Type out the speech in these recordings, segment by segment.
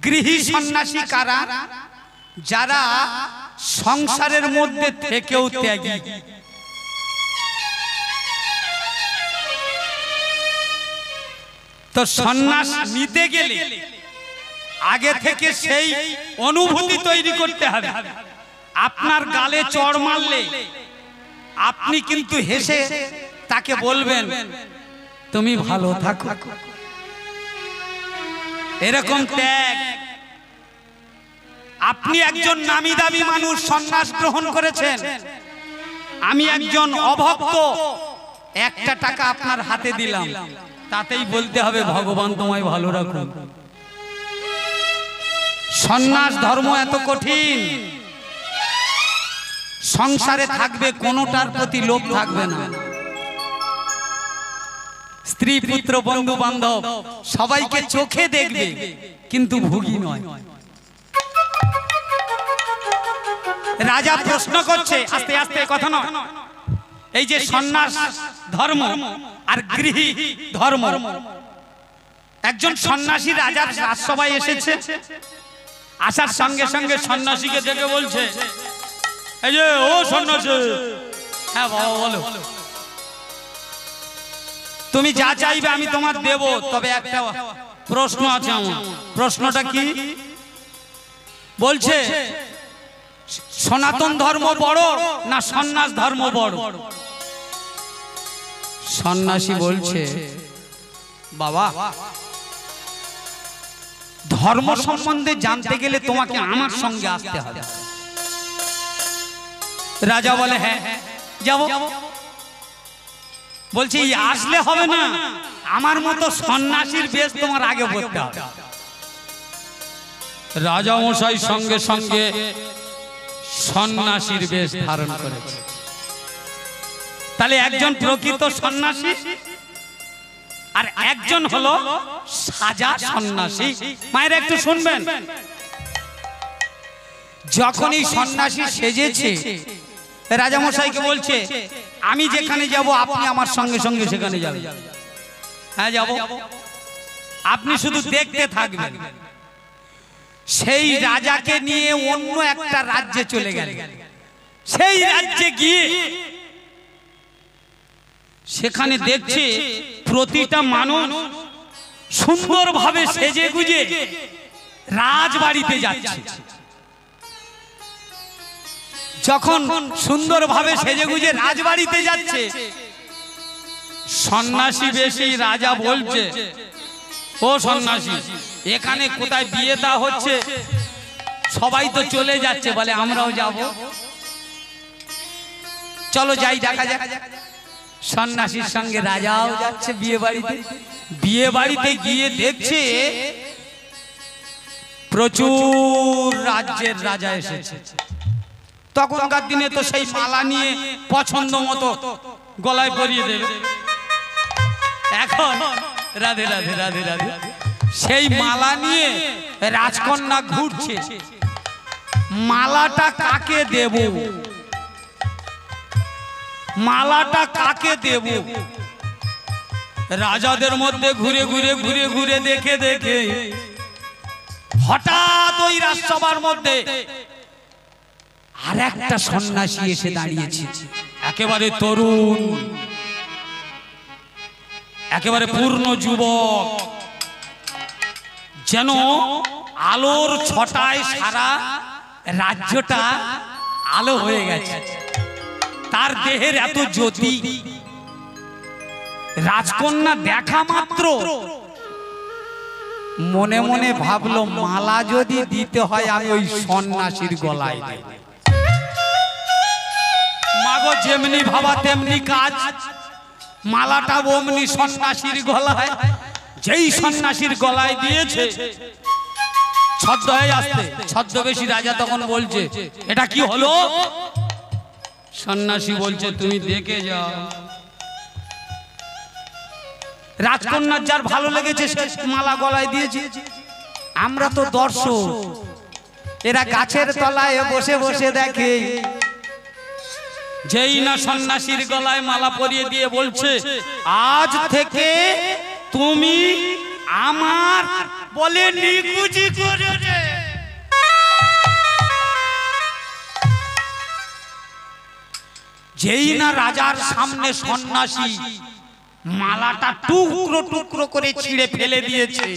গৃহী সন্ন্যাসী কারা? যারা সংসারের মধ্যে থেকেও ত্যাগী। তো সন্ন্যাস নিতে গেলে আগে থেকে সেই অনুভূতি তৈরি করতে হবে। আপনার গালে চড় মারলে আপনি কিন্তু হেসে তাকে বলবেন তুমি ভালো থাকো। এরকম ত্যাগ। আপনি একজন নামি দামি মানুষ, সন্ন্যাস গ্রহণ করেছেন, আমি একজন অভক্ত, একটা টাকা আপনার হাতে দিলাম, তাতেই বলতে হবে ভগবান তোমায় ভালো রাখুন। সন্ন্যাস ধর্ম এত কঠিন। সংসারে থাকবে, কোনোটার প্রতি লোভ থাকবে না। স্ত্রী পুত্র বন্ধু বান্ধব সবাইকে চোখে দেখবে, কিন্তু ভোগী নয়। রাজা প্রশ্ন করছে, আস্তে আস্তে কথা নয়, এই যে সন্ন্যাস ধর্ম আর গৃহী ধর্ম। একজন সন্ন্যাসী রাজার রাজসভায় এসেছে, আসার সঙ্গে সঙ্গে সন্ন্যাসীকে দেখে বলছে, এই যে ও সন্ন্যাসী, হ্যাঁ বাবা বলো, তুমি যা চাইবে আমি তোমার দেব, তবে একটা প্রশ্ন আছে আমার। প্রশ্নটা কি? বলছে সনাতন ধর্ম বড় না সন্ন্যাস ধর্ম বড়? সন্ন্যাসী বলছে বাবা, ধর্ম সম্বন্ধে জানতে গেলে তোমাকে আমার সঙ্গে আসতে হবে। রাজা বলে হ্যাঁ যাব। বলছে আসলে হবে না, আমার মতো সন্ন্যাসীর বেশ তোমার আগে পড়তে হবে। রাজা মশাই সঙ্গে সঙ্গে সন্ন্যাসীর বেশ ধারণ করেছে। তাহলে একজন প্রকৃত সন্ন্যাসী আর একজন হলো সাজা সন্ন্যাসী। মায়ের একটু শুনবেন, যখন এই সন্ন্যাসী সেজেছে, রাজা মশাইকে বলছে আমি যেখানে যাব আপনি আমার সঙ্গে সঙ্গে সেখানে যাবেন। হ্যাঁ যাব, আপনি শুধু দেখতে থাকবেন। সেই রাজাকে নিয়ে অন্য একটা রাজ্যে চলে গেল। সেই রাজ্যে গিয়ে সেখানে দেখছে প্রতিটা মানুষ সুন্দরভাবে সেজে গুজে রাজবাড়িতে যাচ্ছে। যখন সুন্দরভাবে সেজে গুজে রাজবাড়িতে যাচ্ছে, সন্ন্যাসী বেশি রাজা বলছে, ও সন্ন্যাসী, এখানে কোথায় বিয়ে তা হচ্ছে, সবাই তো চলে যাচ্ছে, বলে আমরাও যাব, চলো যাই দেখা যাক। সন্ন্যাসীর সঙ্গে রাজাও যাচ্ছে বিয়ে বাড়িতে। বিয়ে বাড়িতে গিয়ে দেখছে প্রচুর রাজ্যের রাজা এসেছে। তখনকার দিনে তো সেই মালা নিয়ে পছন্দ মতো গলায় পরিয়ে দেবে। এখন রাধে রাধে রাধে রাধে, সেই মালা নিয়ে রাজকন্যা ঘুরছে। মালাটা কাকে দেব, মালাটা কাকে দেব? রাজাদের মধ্যে ঘুরে ঘুরে ঘুরে ঘুরে দেখে দেখে হঠাৎ ওই রাজসভার মধ্যে আর একটা সন্ন্যাসী এসে দাঁড়িয়েছে। একেবারে তরুণ, একেবারে পূর্ণ যুবক, যেন আলোর ছটায় সারা রাজ্যটা আলো হয়ে গেছে। তার দেহের এত জ্যোতি, রাজকন্যা দেখা মাত্র মনে মনে ভাবলো মালা যদি দিতে হয় আমি ওই সন্ন্যাসীর গলায় দেব। মাগো যেমনি ভাবা তেমনি কাজ, মালাটা অমনি সন্ন্যাসীর গলায়। যেই সন্ন্যাসীর গলায় দিয়েছে, ছদ্ম হয়ে আসতে ছদ্মবেশী রাজা তখন বলছে এটা কি হলো? সন্ন্যাসী বলছে তুমি দেখে যাও। রাজকন্যার যার ভালো লেগেছে সে মালা গলায় দিয়েছে। আমরা তো দর্শক, এরা গাছের তলায় বসে বসে দেখে। যেই না সন্ন্যাসীর গলায় মালা পরিয়ে দিয়ে বলছে আজ থেকে তুমি আমার বলে নিকুচি করেছে। যেই না রাজার সামনে সন্ন্যাসী মালাটা টুকরো টুকরো করে ছিঁড়ে ফেলে দিয়েছে,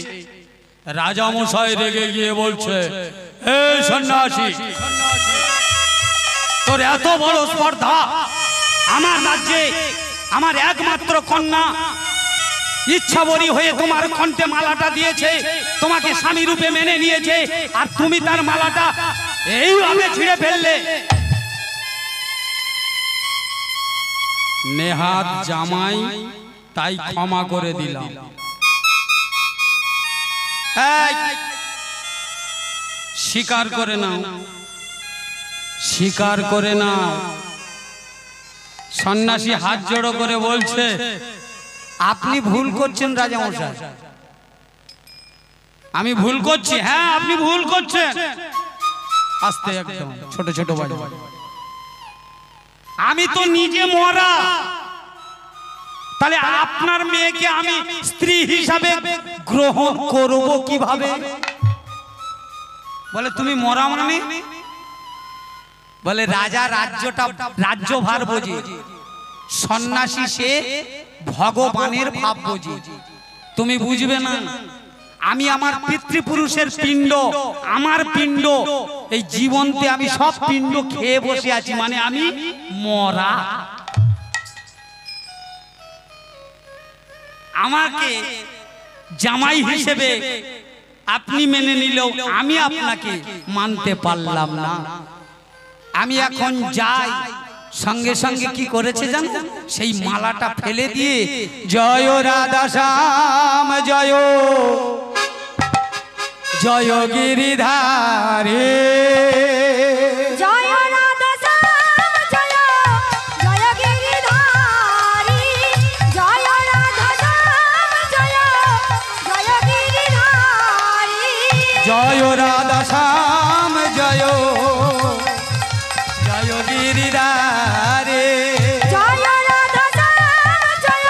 রাজা মশাই রেগে গিয়ে বলছে, এই সন্ন্যাসী, তোর এত বড় স্পর্ধা, আমার রাজ্যে আমার একমাত্র কন্যা ইচ্ছাবরী হয়ে তোমার কণ্ঠে মালাটা দিয়েছে, তোমাকে স্বামী রূপে মেনে নিয়েছে, আর তুমি তার মালাটা এইভাবে ছিঁড়ে ফেললে। নেহাত জামাই, তাই ক্ষমা করে দিলাম। স্বীকার করে নাও, স্বীকার করে নাও। সন্ন্যাসী হাত জোড়ো করে বলছে, আপনি ভুল করছেন রাজামশাই, আমি ভুল করছি। হ্যাঁ, আপনি ভুল করছেন। আস্তে, একদম ছোট ছোট বাড়ি। আমি তো নিজে মরা, তাহলে আপনার মেয়েকে আমি স্ত্রী হিসাবে গ্রহণ করব কিভাবে? বলে তুমি মরা মানে? বলে রাজা রাজ্যটা রাজ্যভার বোঝে, সন্ন্যাসী সে ভগবানের ভাব বোঝে, তুমি বুঝবে না। আমি আমার পিতৃপুরুষের পিণ্ড, আমার পিণ্ড, এই জীবনতে আমি সব পিণ্ড খেয়ে বসে আছি, মানে আমি মরা। আমাকে জামাই হিসেবে আপনি মেনে নিলেও আমি আপনাকে মানতে পারলাম না। আমি এখন যাই। সঙ্গে সঙ্গে কি করেছে জানো? সেই মালাটা ফেলে দিয়ে জয় রাধা শ্যাম জয় জয় গিরিধারে, জয় রাধা শ্যাম জয় জয় গিরিধারী, জয় রাধা শ্যাম জয় জয় গিরিধারী, জয় রাধা শ্যাম জয় জয় গিরিধারে, জয় রাধা শ্যাম জয়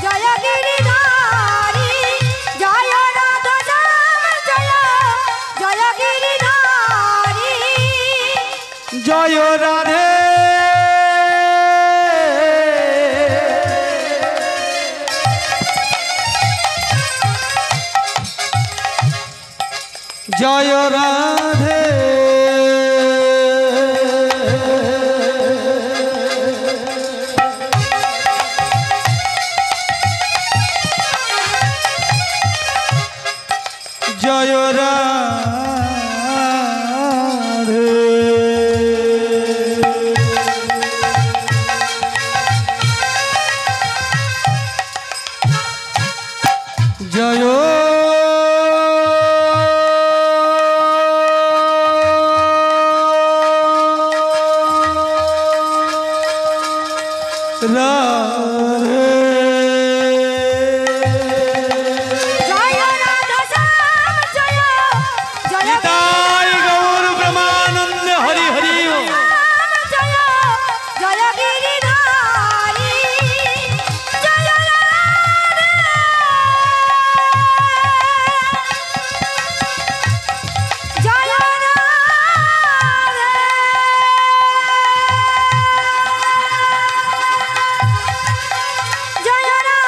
জয় গিরিধারী, জয় রাধা শ্যাম জয় জয় গিরিধারী, জয় রাধে জয় রাধে জয় রাধে জয় জয় রাধা শ্যাম জয় জয় তাই গৌর ব্রহ্মানন্দ হরি হরি জয় জয় গিরিধারী, জয় রাধে, জয় রাধে, জয় রাধে,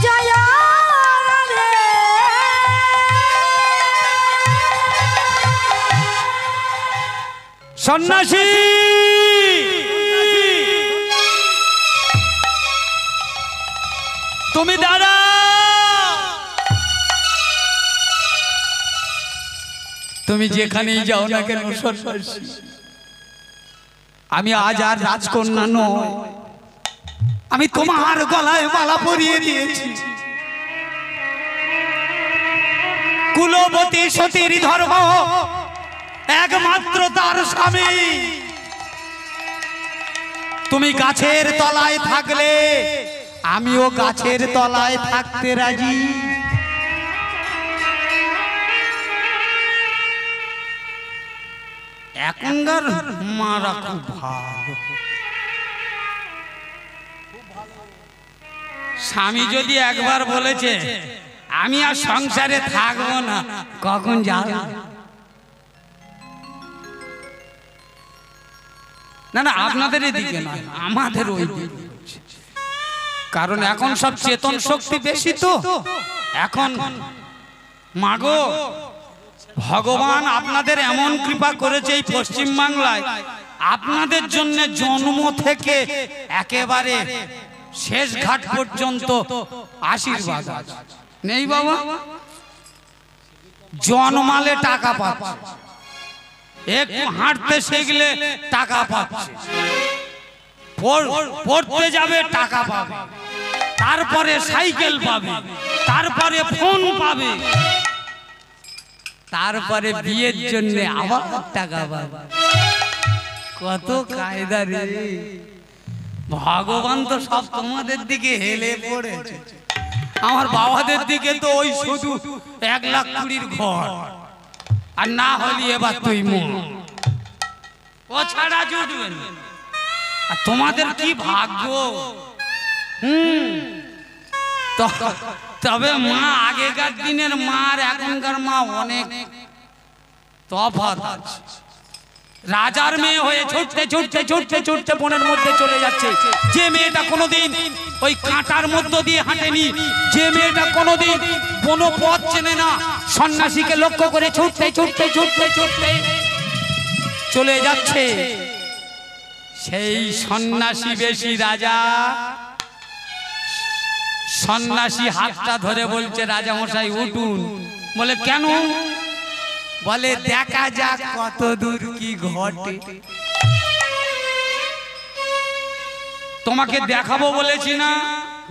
জয় রাধে। সন্ন্যাসী, তুমি দাঁড়া। তুমি যেখানেই যাও না কেন সন্ন্যাসী, আমি আজ আর রাজকন্যা নয়, আমি তোমার গলায় মালা পরিয়ে দিয়েছি। কুলবতী সতীর ধর্ম একমাত্র তার স্বামী। তুমি গাছের তলায় থাকলে আমিও গাছের তলায় থাকতে রাজি। এখনকার মারা খুব ভালো। স্বামী যদি একবার বলেছে আমি আর সংসারে থাকবো না, কখন যাবে? না না, আপনাদের এদিকে নয়, আমাদের ওই দিকে। কারণ এখন সব চেতন শক্তি বেশি তো। এখন মাগো ভগবান আপনাদের এমন কৃপা করেছে এই পশ্চিম বাংলায়, আপনাদের জন্য জন্ম থেকে একেবারে শেষ ঘাট পর্যন্ত আশীর্বাদ নেই বাবা। জন্মালে টাকা পাচ্ছে, একটু হাঁটতে শিখলে টাকা পাচ্ছে, পড়তে যাবে টাকা পাবে, তারপরে সাইকেল পাবে, তারপরে ফোন পাবে, তারপরে বিয়ের জন্য আবার টাকা পাবে। কত কায়দা রে! ভগবান তো সব তোমাদের দিকে হেলে পড়েছে। আমার বাবাদের দিকে তো ওই শুধু 1,20,000 ঘর, আর না হলি এবার তুই ও ছাড়া জুটবেন। আর তোমাদের কি ভাগ্য! তবে মা আগেকার দিনের মা আর এখনকার মা অনেক তফাৎ আছে। রাজার মেয়ে হয়ে ছুটতে ছুটতে ছুটতে ছুটতে বনের মধ্যে চলে যাচ্ছে। যে মেয়েটা কোনোদিন ওই কাঁটার মধ্য দিয়ে হাঁটেনি, যে মেয়েটা কোনোদিন কোনো পথ চেনে না, সন্ন্যাসীকে লক্ষ্য করে ছুটতে ছুটতে ছুটতে ছুটতে চলে যাচ্ছে। সেই সন্ন্যাসী বেশি রাজা। সন্ন্যাসী হাতটা ধরে বলছে রাজা মশাই উঠুন। বলে কেন? বলে দেখা যাক কত দূর কি ঘটে। তোমাকে দেখাবো বলেছি না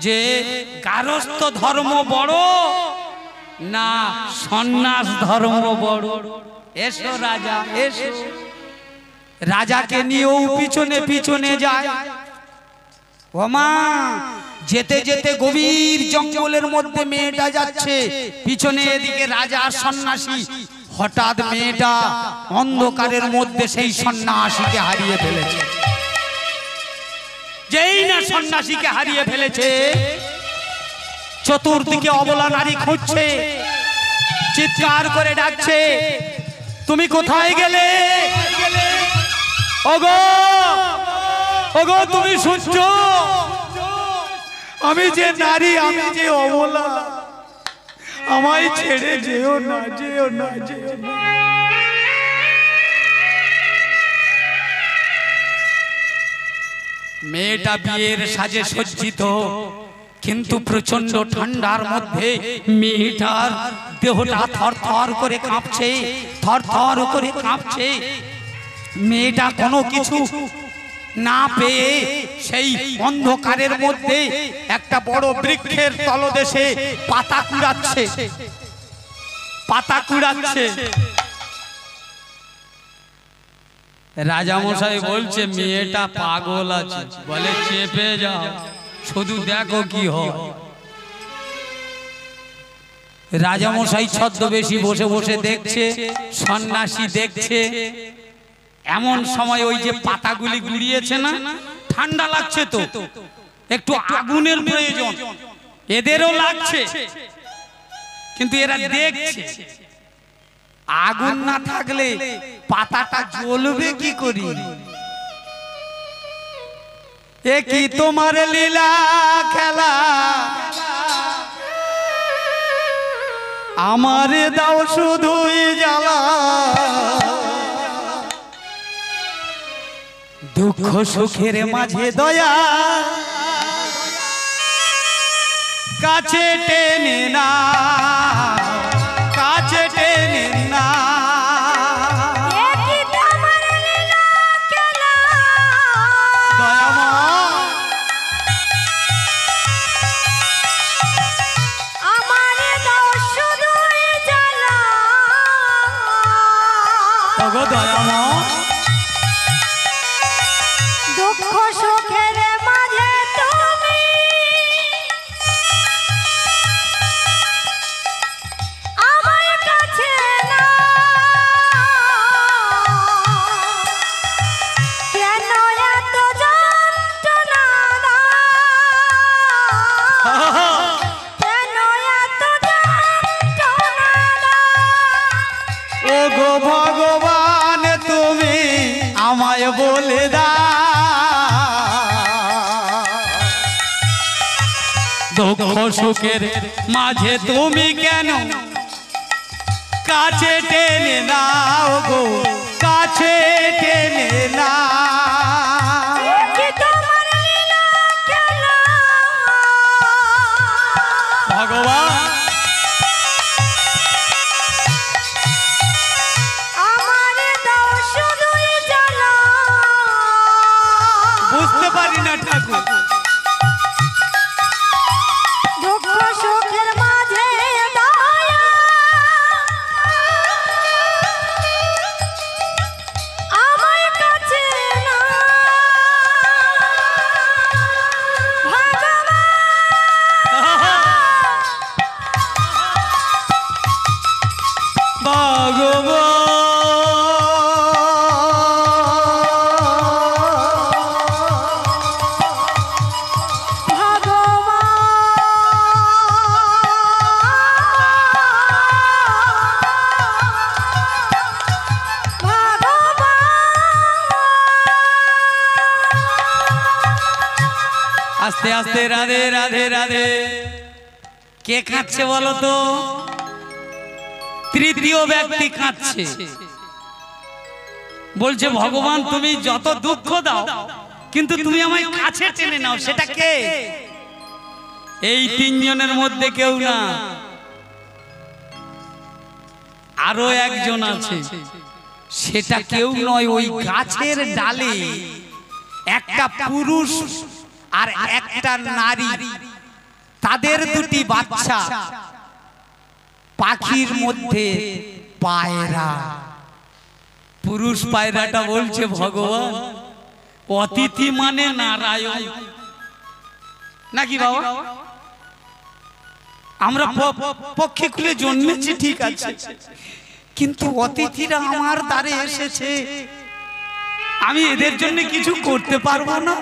যে গারস্থ ধর্ম বড় না সন্ন্যাস ধর্ম বড়। এসো রাজা এসো। রাজাকে নিয়েও পিছনে পিছনে যায়। ও মা, যেতে যেতে গভীর জঙ্গলের মধ্যে মেয়েটা যাচ্ছে, পিছনে এদিকে রাজা আর সন্ন্যাসী। হঠাৎ মেয়েটা অন্ধকারের মধ্যে সেই সন্ন্যাসীকে হারিয়ে ফেলেছে। যেই না সন্ন্যাসীকে হারিয়ে ফেলেছে, চতুর্দিকে অবলা নারী খুঁজছে, চিৎকার করে ডাকছে, তুমি কোথায় গেলে? ওগো ওগো, তুমি শুনছো? আমি যে নারী, আমি যে অবলা, আমায় ছেড়ে যেও না, যেও না, যেও না। মেয়েটা বিয়ের সাজে সজ্জিত, কিন্তু প্রচন্ড ঠান্ডার মধ্যে মেয়েটার দেহটা থরথর করে কাঁপছে, থরথর করে কাঁপছে। মেয়েটা কোনো কিছু না পেয়ে সেই অন্ধকারের মধ্যে একটা বড় বৃক্ষের তলদেশে পাতা কুড়াচ্ছে, পাতা কুড়াচ্ছে। রাজামশাই বলছে মেয়েটা পাগল আছে। বলে চেপে যাও, শুধু দেখো কি হয়। রাজামশাই ছদ্মবেশী বসে বসে দেখছে, সন্ন্যাসী দেখছে। এমন সময় ওই যে পাতাগুলি গুড়িয়েছে না, ঠান্ডা লাগছে তো, একটু আগুনের প্রয়োজন এদেরও লাগছে, কিন্তু এরা দেখছে আগুন না থাকলে পাতাটা জ্বলবে কি করি। এ কি তোমার লীলা খেলা, আমারে দাও শুধুই জ্বালা। দুঃখ সুখের মাঝে দয়া কাছে টেনে না, কাছে টেনে না। দুঃখ সুখের মাঝে তুমি আমার কাছে না। দুঃখ সুখের মাঝে তুমি কেন কাছে টেনে নাও গো, কাছে টেনে নাও। কি তোমার লীলা খেলা ভগবান আমারে দাও শুধুই জ্বালা। বুঝতে পারি না ঠাকুর, দুঃখ সুখের মাঝে দয়া আমার কাছে না ভগবান। আস্তে আস্তে রাধে রাধে রাধে। কে কাঁদছে বলো তো? তৃতীয় ব্যক্তি কাঁদছে, বলছে ভগবান তুমি যত দুঃখ দাও কিন্তু তুমি আমায় কাছে টেনে নাও। সেটা কে? এই তিনজনের মধ্যে কেউ না, আরো একজন আছে। সেটা কেউ নয়, ওই গাছের ডালে একটা পুরুষ আর একটা নারী, তাদের দুটি বাচ্চা, পাখির মধ্যে পায়রা। পুরুষ পায়রাটা বলছে ভগবান অতিথি মানে নারায়ণ নাকি বাবা? আমরা পক্ষে খুলে জন্মেছি ঠিক আছে, কিন্তু অতিথিরা আমার দ্বারে এসেছে, আমি এদের জন্য কিছু করতে পারবো না।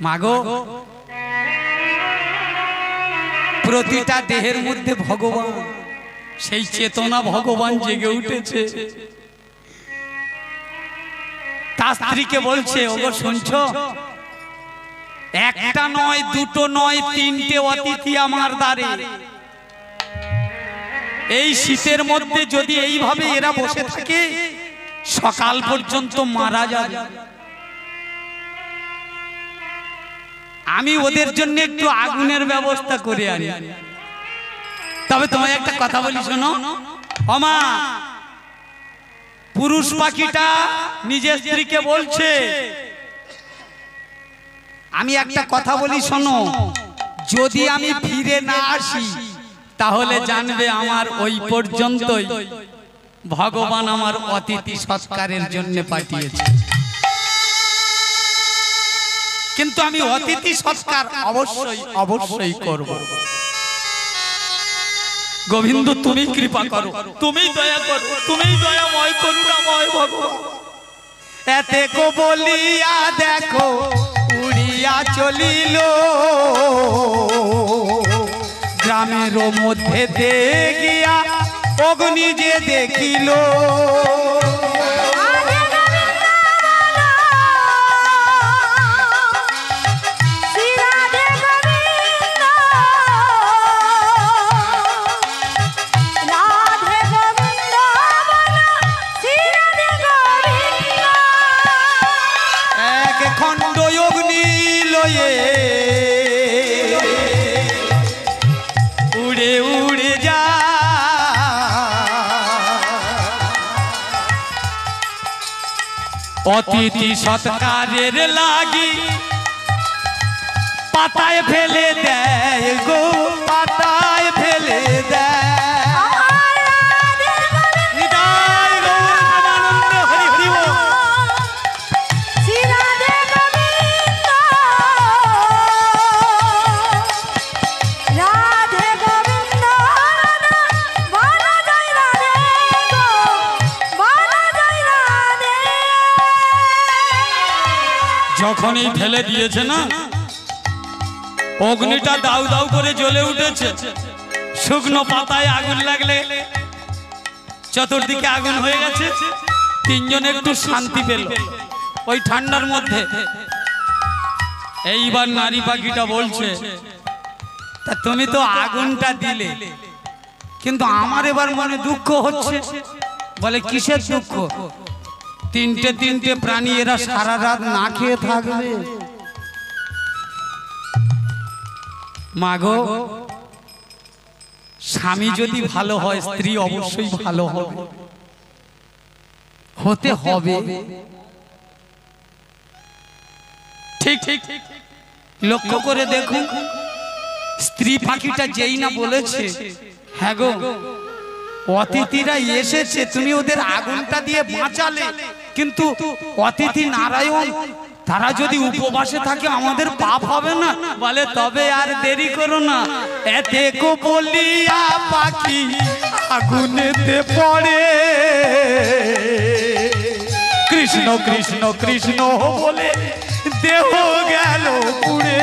মাগো প্রতিটা দেহের মধ্যে ভগবান, সেই চেতনা ভগবান জেগে উঠেছে। তার স্ত্রীকে বলছে ওগো শুনছো, একটা নয় দুটো নয় তিনটে অতিথি আমার দ্বারে। এই শীতের মধ্যে যদি এইভাবে এরা বসে থাকে সকাল পর্যন্ত মারা যাবে। আমি ওদের জন্য একটু আগুনের ব্যবস্থা করে আনি। তবে তোমায় একটা কথা বলি শোনো, ওমা পুরুষ পাখিটা নিজের স্ত্রীকে বলছে, আমি একটা কথা বলি শোনো, যদি আমি ফিরে না আসি তাহলে জানবে আমার ওই পর্যন্তই ভগবান আমার অতিথি সৎকারের জন্য পাঠিয়েছে। কিন্তু আমি অতিথি সৎকার অবশ্যই অবশ্যই করব। গোবিন্দ তুমি কৃপা করো, তুমি দয়া করো, তুমি দয়াময় করুণাময় ভগবান। এতে কো বলিয়া দেখো উড়িয়া চলিল, গ্রামের মধ্যে দেখিয়া অগ্নি যে দেখিল। উড়ে উড়ে যা অতিথি সৎকারের লাগি পাতায় ফেলে দেয় গো, পাতায় ফেলে দেয়। যখনই ফেলে দিয়েছে না, অগ্নিটা দাউ দাউ করে জ্বলে উঠেছে। শুকনো পাতায় আগুন লাগলে চতুর্দিকে আগুন হয়ে গেছে। তিনজন একটু শান্তি পেল ওই ঠান্ডার মধ্যে। এইবার নারী পাখিটা বলছে, তা তুমি তো আগুনটা দিলে, কিন্তু আমার এবার মনে দুঃখ হচ্ছে। বলে কিসের দুঃখ? তিনটে তিনটে প্রাণী এরা সারা রাত না খেয়ে থাকবে। মাগো, স্বামী যদি ভালো হয় স্ত্রী অবশ্যই ভালো হবে, হতে হবে। ঠিক ঠিক লক্ষ্য করে দেখুন, স্ত্রী পাখিটা যেই না বলেছে, হ্যাঁ গো অতিথিরা এসেছে, তুমি ওদের আগুনটা দিয়ে বাঁচালে, কিন্তু অতিথি নারায়ণ তারা যদি উপবাসে থাকে আমাদের পাপ হবে না? বলে তবে আর দেরি করো না, এতে কো বলিয়া পাখি আগুনেতে পড়ে, কৃষ্ণ কৃষ্ণ কৃষ্ণ বলে দেহ গেল পুড়ে।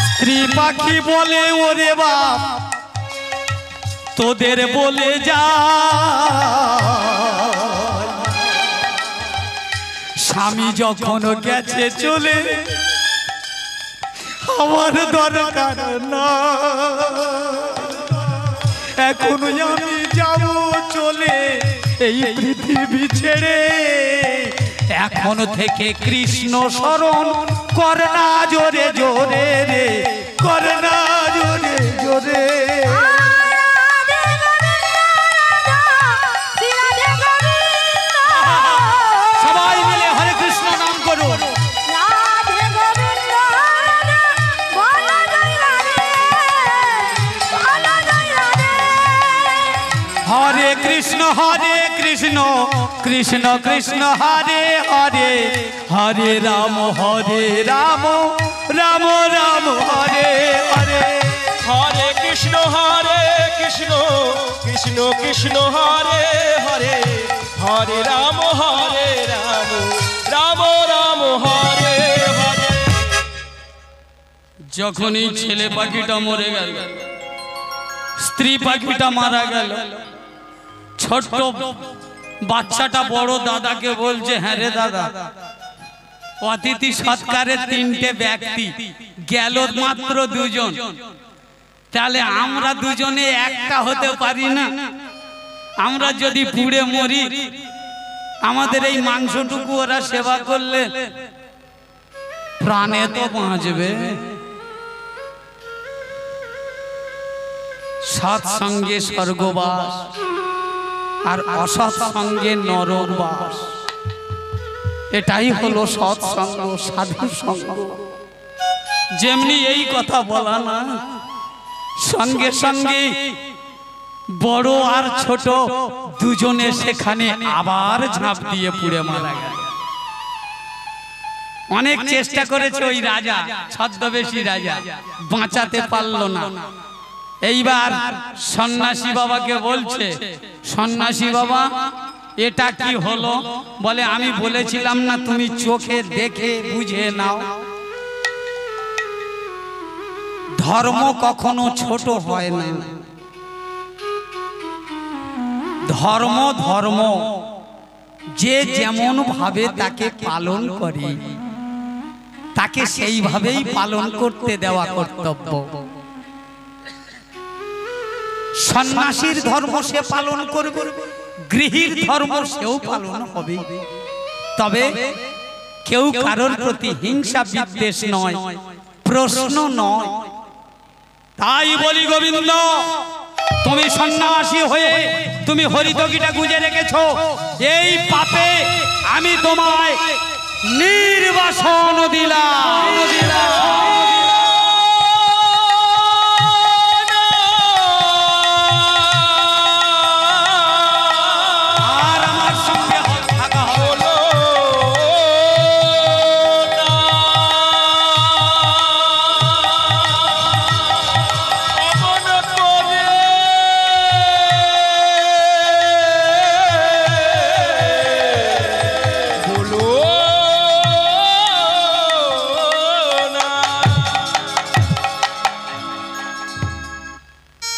স্ত্রী পাখি বলে ওরে বাপ তোদের বলে যা, স্বামী যখন গেছে চলে আমার দরকার না, এখন আমি যাব চলে এই পৃথিবী ছেড়ে, এখন থেকে কৃষ্ণ স্মরণ কর না জোরে জোরে রে, কর না জোরে জোরে। সবাই মিলে হরে কৃষ্ণ নাম করুন। হরে কৃষ্ণ কৃষ্ণ কৃষ্ণ হরে হরে, হরে রাম রাম রাম হরে হরে, হরে কৃষ্ণ কৃষ্ণ কৃষ্ণ হরে হরে, হরে রাম রাম রাম হরে হরে। যখনই ছেলে পাখিটা মরে গেল, স্ত্রী পাখিটা মারা গেল, ছোট্ট বাচ্চাটা বড় দাদাকে বলছে, হ্যাঁ রে দাদা, অতিথি সৎকারে তিনটে ব্যক্তি গেল মাত্র দুজন, তাহলে আমরা দুজনে একটা হতে পারি না? আমরা যদি পুড়ে মরি আমাদের এই মাংসটুকু ওরা সেবা করলে প্রাণে তো বাঁচবে। সৎসঙ্গে স্বর্গবাস আর অসৎ সঙ্গে নরকবাস, এটাই হলো সৎসঙ্গ সাধু সঙ্গ। যেমনি এই কথা বলা না, সঙ্গে সঙ্গে বড় আর ছোট দুজনে সেখানে আবার ঝাঁপ দিয়ে পুড়ে মারা গেল। অনেক চেষ্টা করেছে ওই রাজা, ছদ্মবেশী রাজা, বাঁচাতে পারল না। এইবার সন্ন্যাসী বাবাকে বলছে, সন্ন্যাসী বাবা এটা কি হলো? বলে আমি বলেছিলাম না তুমি চোখে দেখে বুঝে নাও। ধর্ম কখনো ছোট হয় না, ধর্ম ধর্ম, যে যেমন ভাবে তাকে পালন করে তাকে সেইভাবেই পালন করতে দেওয়া কর্তব্য। সন্ন্যাসীর ধর্ম সে পালন করবে, গৃহীর ধর্ম সেও পালন হবে, তবে কেউ কারোর প্রতি হিংসা বিদ্বেষ নয়, প্রশ্ন নয়। তাই বলি গোবিন্দ, তুমি সন্ন্যাসী হয়ে তুমি হরিতকিটা গুঁজে রেখেছো, এই পাপে আমি তোমায় নির্বাসন দিলাম।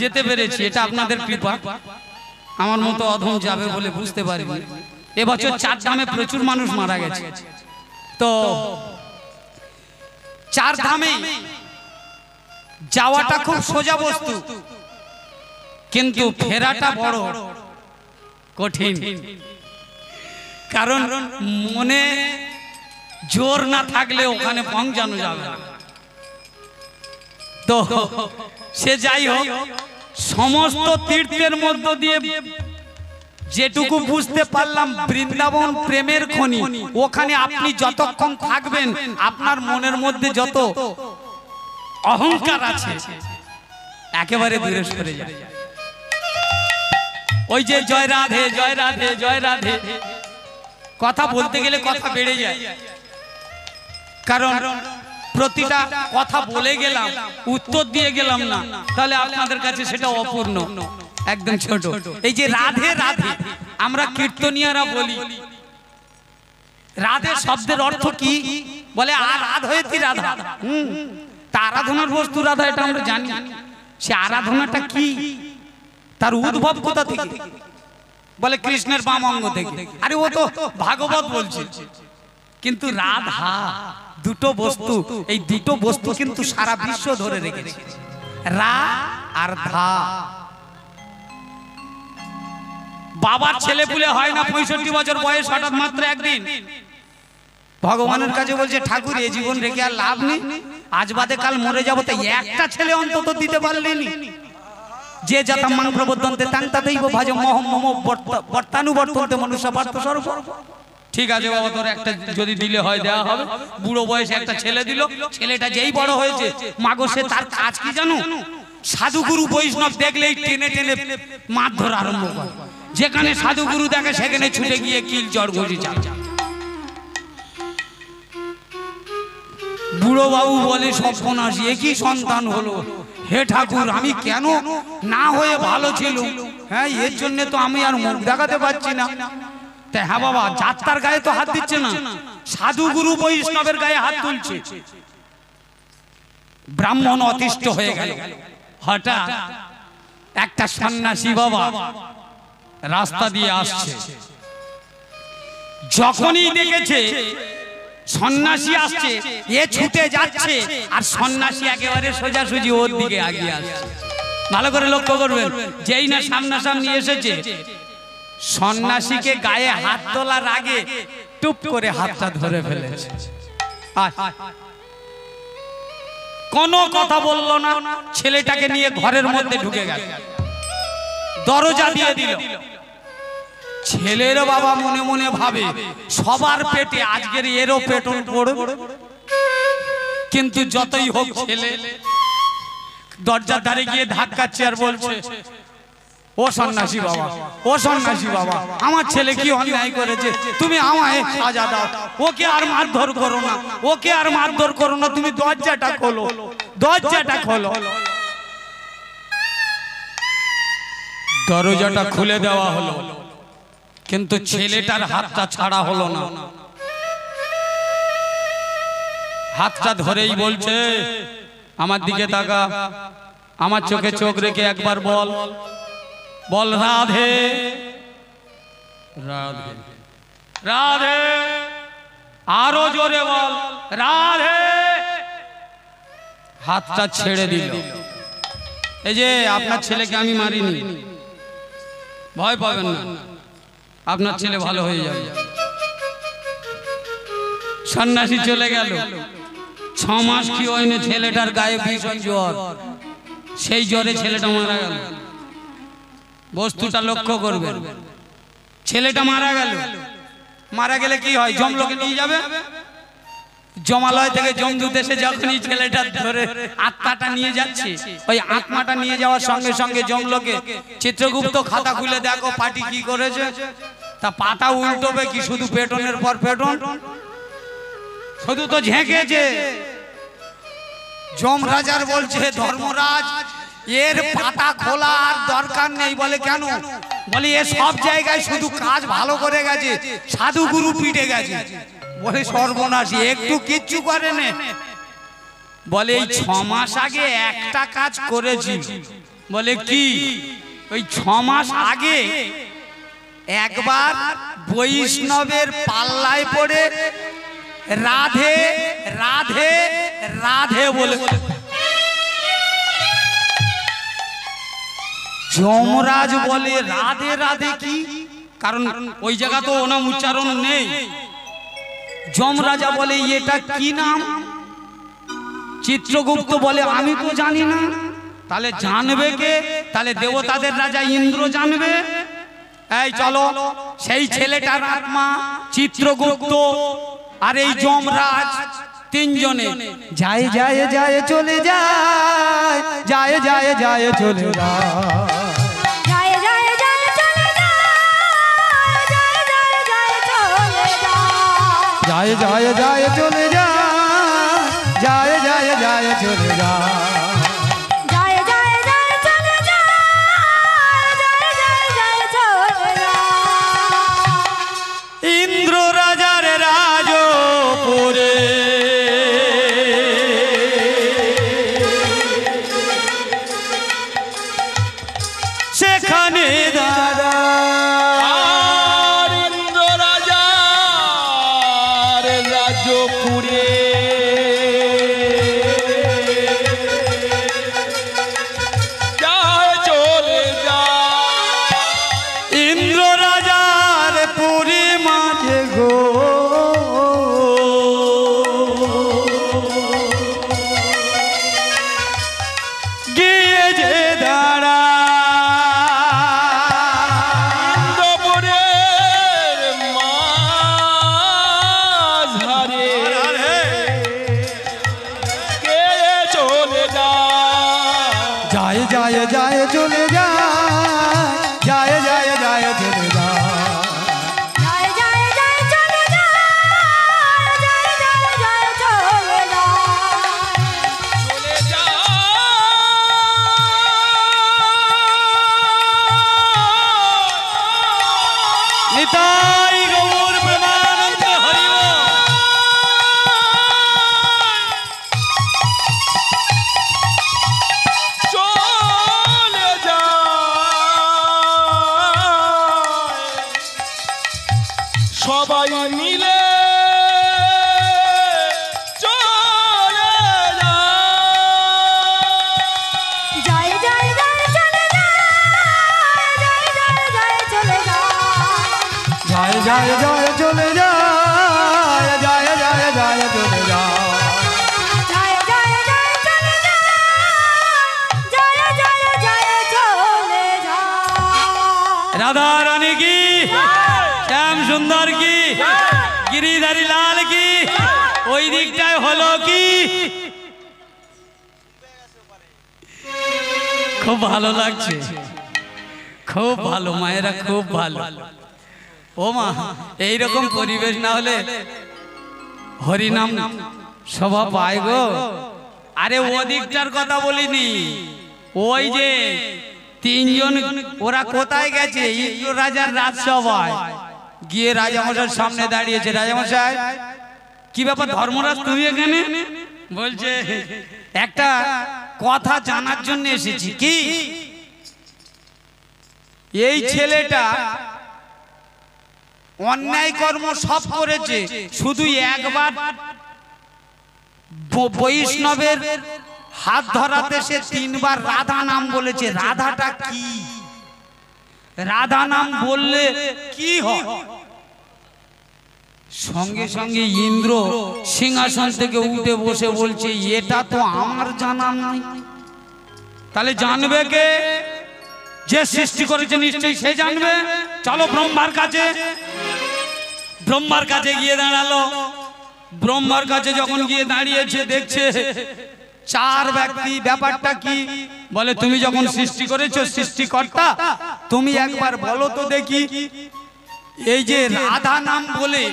যেতে পেরেছি, এটা আপনাদের কৃপা। আমার মতো অধম যাবে বলে বুঝতে পারিনি। এবছর 4 ধামে প্রচুর মানুষ মারা গেছে। তো 4 ধামে যাওয়াটা খুব সোজা বস্তু, কিন্তু ফেরাটা বড় কঠিন। কারণ মনে জোর না থাকলে ওখানে পৌঁছানো যাবে না। তো সে যাই হোক, সমস্ত তীর্থের মধ্য দিয়ে যেটুকু বুঝতে পারলাম, বৃন্দাবন প্রেমের খনি। ওখানে আপনি যতক্ষণ থাকবেন আপনার মনের মধ্যে যত অহংকার আছে একেবারে দূরে সরে যায়। ওই যে জয় রাধে জয় রাধে জয় রাধে কথা বলতে গেলে কথা বেড়ে যায়। কারণ প্রতিটা কথা বলে গেলাম, উত্তর দিয়ে গেলাম না, তাহলে আপনাদের কাছে সেটা অপূর্ণ, একদম ছোট। এই যে রাধে রাধে আমরা কীর্তনিয়ারা বলি, রাধে শব্দের অর্থ কি? বলে আর রাধ হয়েছি রাধা। তা আরাধনার বস্তু রাধা, এটা আমরা জানি। সে আরাধনাটা কি, তার উদ্ভব কোথা থেকে? বলে কৃষ্ণের বাম অঙ্গ থেকে। আরে ও তো ভাগবত বলছে। কিন্তু রাধা দুটো বস্তু, এই দুটো বস্তু কিন্তু সারা বিশ্ব ধরে রেখেছে, রা আর ধা। বাবার ছেলে পুলে হয় না 65 বছর বয়স, হঠাৎ মাত্র একদিন ভগবানের কাছে বলছে, ঠাকুর এ জীবন রেখে আর লাভ নেই, আজ বাদে কাল মরে যাবো, তাই একটা ছেলে অন্তত দিতে পারলেনি। যে জাতাম্মাং প্রবর্তন্তে তাং তাদেইব ভাজ মহম মম বর্তানুবর্তন্তে মনুষ্য পার্থ স্বরূপ। ঠিক আছে বাবা, তোর একটা যদি দিলে হয় দেওয়া হবে। বুড়ো বয়সে একটা ছেলে দিল, ছেলেটা যেই বড় হয়েছে, মাগো সে তার কাজ কি জানো? সাধুগুরু বৈষ্ণব দেখলেই টেনে টেনে মারধর আরম্ভ করে। যেখানে সাধুগুরু দেখে সেখানে ছুটে গিয়ে কিল চড় ঘুষি চাল। বুড়ো বাবু বলে, সর্বনাশ, এ কি সন্তান হলো? হে ঠাকুর, আমি কেন না হয়ে ভালো ছিল? হ্যাঁ, এর জন্য তো আমি আর মুখ দেখাতে পারছি না। হ্যাঁ বাবা, যাত্রার গায়ে তো হাত দিচ্ছে না, সাধুগুরু বৈষ্ণবের গায়ে হাত তুলছে। ব্রাহ্মণ অতিষ্ঠ হয়ে গেল। হঠাৎ একটা সন্ন্যাসী বাবা রাস্তা দিয়ে আসছে। যখনই দেখেছে সন্ন্যাসী আসছে, এ ছুটে যাচ্ছে, আর সন্ন্যাসী একেবারে সোজাসুজি ওর দিকে এগিয়ে আসছে। ভালো করে লক্ষ্য করবেন, যেই না সামনাসামনি এসেছে, সন্ন্যাসীকে গায়ে হাত তোলার আগে টুপ করে হাতটা ধরে ফেলেছে। কোনো কথা বলল না, ছেলেটাকে নিয়ে ঘরের মধ্যে ঢুকে গেল, দরজা দিয়ে দিল। ছেলের বাবা মনে মনে ভাবে, সবার পেটে আজকের এরও পেটন পড়বে। কিন্তু যতই হোক, ছেলে দরজার ধারে গিয়ে ধাক্কাচ্ছে আর বলছে, ও সন্ন্যাসী বাবা, ও সন্ন্যাসী বাবা, আমার ছেলে কি অন্যায় করেছে, তুমি আমায় সাজা দাও, ওকে আর মারধর করো না, ওকে আর মারধর করো না, তুমি দরজাটা খোলো, দরজাটা খোলো। দরজাটা খুলে দেওয়া হলো, কিন্তু ছেলেটার হাতটা ছাড়া হলো না। হাতটা ধরেই বলছে, আমার দিকে তাকা, আমার চোখে চোখ রেখে একবার বল, বল রাধে রাধে রাধে, আরো জোরে বল রাধে। হাতটা ছেড়ে দিল। এই যে আপনার ছেলেকে আমি মারিনি, ভয় পাবেন না, আপনার ছেলে ভালো হয়ে যাবে। সন্ন্যাসী চলে গেল। 6 মাস কি হয়নি, ছেলেটার গায়ে ভীষণ জ্বর, সেই জ্বরে ছেলেটা মারা গেল। বস্তুটা লক্ষ্য করবেন, ছেলেটা মারা গেল। মারা গেলে কি হয়, যমলোকে নিয়ে যাবে। জমালয় থেকে জমদূত এসে যখনই ছেলেটা ধরে আত্মাটা নিয়ে যাচ্ছে, ওই আত্মাটা নিয়ে যাওয়ার সঙ্গে সঙ্গে যমলোকে চিত্রগুপ্ত খাতা খুলে দেখো পাটি কি করেছে। তা পাতা উল্টোবে কি, শুধু পেটনের পর পেটন, শুধু তো ঝেঁকেছে। যমরাজার বলছে, ধর্মরাজ এর পাতা খোলা আর দরকার নেই। বলে কেন? বলে এ সব জায়গায় শুধু কাজ ভালো করে গেছে, সাধুগুরু পিটে গেছে। বলে সর্বনাশী, একটু কিচ্ছু করে নে। বলে এই 6 মাস আগে একটা কাজ করেছি, বলে কি ওই 6 মাস আগে একবার বৈষ্ণবের পাল্লায় পড়ে রাধে রাধে রাধে বলে যমরাজ বলে রাধে রাধে কি, কারণ ওই জায়গা তো নাম উচ্চারণ নেই। যমরাজা বলে এটা কি নাম? চিত্রগুপ্ত বলে আমি তো জানি না। তাহলে জানবে কে? তাহলে দেবতাদের রাজা ইন্দ্র জানবে। এই চলো, সেই ছেলেটার আত্মা চিত্রগুপ্ত আর এই যমরাজ তিনজনে যায় যায় যায় চলে যায়, যায় যায় যায় চলে যায়, যায় যায় যায় চলে যায়, যায় যায় যায় চলে যায়, যায় যায় যায় চলে যায়, যায় যায় যায় চলে যায়, যায় যায় যায় চলে যায়, যায় যায় যায় চলে যায়। ইন্দ্র রাজার রাজপুরে সেখানে দাঁড়া আর ইন্দ্র রাজার রাজপুরে যায় চলে যায়, ইন্দ্র রাজার পুরী মাঝে গো গিয়ে যে দাঁড়া ইন্দ্রপুরের মাঝারে কে চলে যায়, যায় যায় যায় চলে যায়, যায় যায় যায় চলে যায়, যায় যায় যায় চলে যায়, যায় যায় যায় চলে যায়। চলে যায়। নিতাই গৌর প্রেমানন্দ হরি বল। চলে যায় সবাই মিলে চলে যায়, যায় যায় যায় চলে যায়, যায় যায় যায় চলে যায়, যায় যায় যায় চলে যায়, যায় যায় যায় চলে যায়, যায় যায় যায় চলে যায়, যায় যায় যায় চলে যায়। রাধা রানী কি, শ্যাম সুন্দর কি, গিরিধারী লাল কি, ওই দিকটায় হলো কি। খুব ভালো লাগছে, খুব ভালো, মায়েরা খুব ভালো। ও মা, এইরকম পরিবেশ না হলে হরিনাম সভা পায় গো। আরে ও দিকটার কথা বলিনি, ওই যে তিনজন ওরা কোথায় গেছে? ইন্দ্র রাজার রাজসভায় গিয়ে রাজামশাইয়ের সামনে দাঁড়িয়েছে। রাজামশাই কি ব্যাপার ধর্মরাজ তুমি এখানে? বলছে একটা কথা জানার জন্য এসেছি। কি? এই ছেলেটা অন্যায় কর্ম সব করেছে, শুধু একবার বৈষ্ণবের হাত ধরাতে সে 3 বার রাধা নাম বলেছে। রাধাটা কি? রাধা নাম বললে কি হয়? সঙ্গে সঙ্গে ইন্দ্র সিংহাসন থেকে উঠে বসে বলছে এটা তো আমার জানা নাই। তাহলে জানবে কে? যে সৃষ্টি করেছে নিশ্চয়ই সে জানবে। চলো ব্রহ্মার কাছে। ব্রহ্মার কাছে গিয়ে দাঁড়ালো। ব্রহ্মার কাছে যখন গিয়ে দাঁড়িয়েছে দেখছে 4 ব্যক্তি। ব্যাপারটা কি? বলে তুমি যখন সৃষ্টি করেছো সৃষ্টিকর্তা, তুমি একবার বলো তো দেখি এই যে রাধা নাম বলে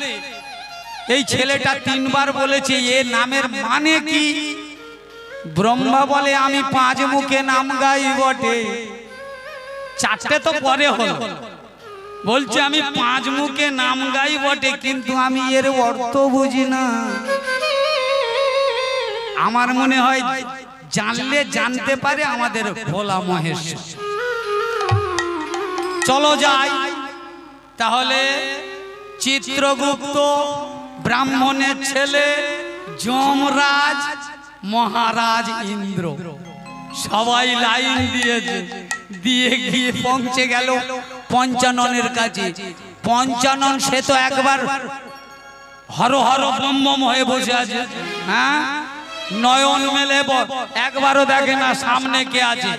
এই ছেলেটা 3 বার বলেছে, এ নামের মানে কি? ব্রহ্মা বলে আমি 5 মুখে নাম গাই বটে। 4টে তো পরে হলো। বলছে আমি 5 মুখে নাম গাই বটে, কিন্তু আমি এর অর্থ বুঝি না। আমার মনে হয় জানলে জানতে পারে আমাদের ভোলা মহেশ্বর। চলো যাই তাহলে। চিত্রগুপ্ত ব্রাহ্মণের ছেলে, যমরাজ, মহারাজ ইন্দ্র সবাই লাইন দিয়েছে, দিয়ে গিয়ে পৌঁছে গেল পঞ্চাননের কাছে। পঞ্চানন সে তো একবার হর হর ব্রহ্মম হয়ে বসে আছে, হ্যাঁ, নয়ন মেলে একবারও দেখে না সামনে কে আছে।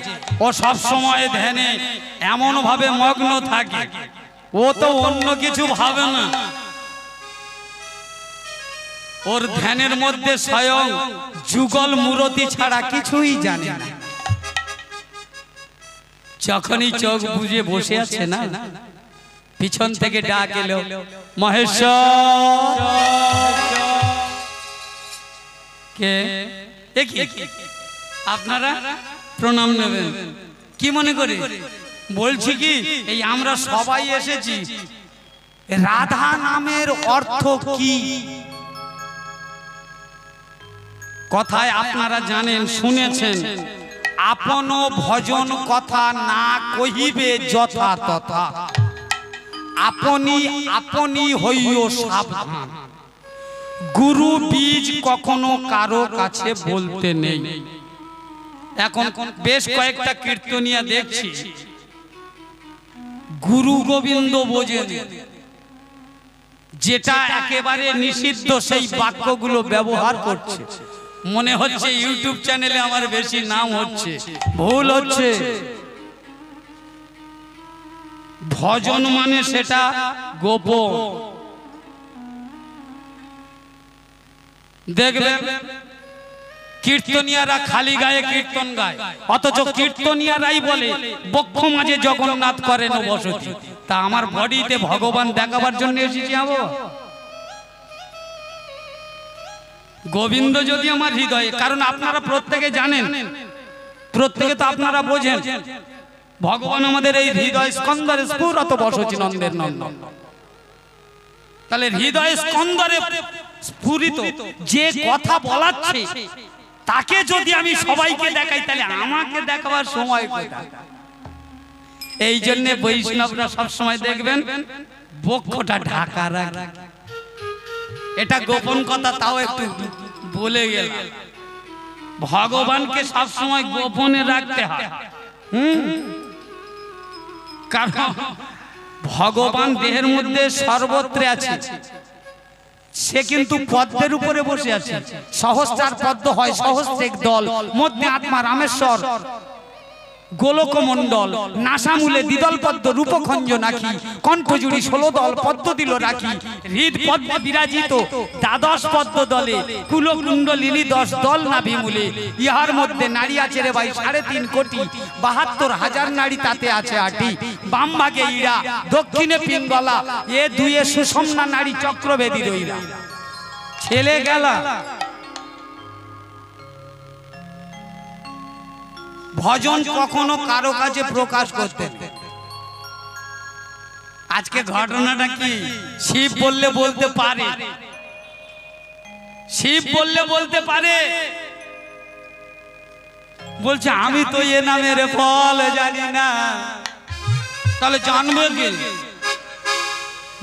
ও সব সময় ধ্যানে এমন ভাবে মগ্ন থাকে, ও তো অন্য কিছু ভাবে না। ওর ধ্যানের মধ্যে স্বয়ং যুগল মূরতি ছাড়া কিছুই জানে না। যখনই চোখ বুজে বসে আছে না, পিছন থেকে ডাক এলো, মহেশ্বর। কে? আপনারা প্রণাম নেবেন কি মনে করে? বলছি কি, এই আমরা সবাই এসেছি, রাধা নামের অর্থ কি কথায় আপনারা জানেন, শুনেছেন। আপন ভজন কথা না কহিবে যথা তথা, আপনি আপনি হইও সাবধান। গুরু বীজ কখনো কারো কাছে বলতে নেই। এখন বেশ কয়েকটা কীর্তনিয়া দেখছি গুরু গোবিন্দ বোঝেন, যেটা একেবারে নিষিদ্ধ সেই বাক্যগুলো ব্যবহার করছে। মনে হচ্ছে ইউটিউব চ্যানেলে আমার বেশি নাম হচ্ছে, ভুল হচ্ছে। ভজন মানে সেটা গোপন। দেখবেন কীর্তনিয়ারা খালি গায়ে কীর্তন গায়, অথচ কীর্তনিয়ারাই বলে বক্ষ মাঝে জগন্নাথ করেন বসতি। তা আমার বডিতে ভগবান দেখাবার জন্য এসেছি। গোবিন্দ যদি আমার হৃদয়ে, কারণ আপনারা প্রত্যেকে জানেন, প্রত্যেকে তো আপনারা বোঝেন, ভগবান আমাদের এই হৃদয় স্কন্দরে স্ফুরত বসতি নন্দের নন্দন। তাহলে হৃদয় স্কন্দরে স্ফুরিত যে কথা বলাচ্ছে, তাকে যদি আমি সবাইকে দেখাই, তাহলে আমাকে দেখাবার সময় কোথায়? এই জন্য বৈষ্ণবরা সবসময় দেখবেন বক্ষটা ঢাকা রাখে। এটা গোপন কথা, তাও একটু বলে গেলাম। ভগবানকে সবসময় গোপনে রাখতে হয়, কারণ ভগবান দেহের মধ্যে সর্বত্র আছে। সে কিন্তু পদ্মের উপরে বসে আছে। সহস্রার পদ্ম হয় সহস্রেক দল, মধ্যে আত্মা রামেশ্বর গোলকমণ্ডল, নাসামূলে দ্বিদল পদ্ম রূপখঞ্জ নাকি, কণ্ঠজুড়ি 16 দল পদ্ম দিল রাখি, হৃদ পদ্মে বিরাজিত দ্বাদশ পদ্ম দলে, কুলকুণ্ডলিনী 10 দল নাভিমূলে। ইহার মধ্যে নারী আছে রে ভাই 3.5 কোটি, 72,000 নারী তাতে আছে 8টি। বাম ভাগে ইরা, দক্ষিণে পিঙ্গলা, এ দুয়ে সুষমনা নারী চক্রবেদী রইলা। ছেলে গেলা ভজন কখনো কারো কাছে প্রকাশ করতে। আজকে ঘটনাটা কি? শিব বললে বলতে পারে, শিব বললে বলতে পারে। বলছে আমি তো এ নামের ফল জানি না। তাহলে জানবে কি?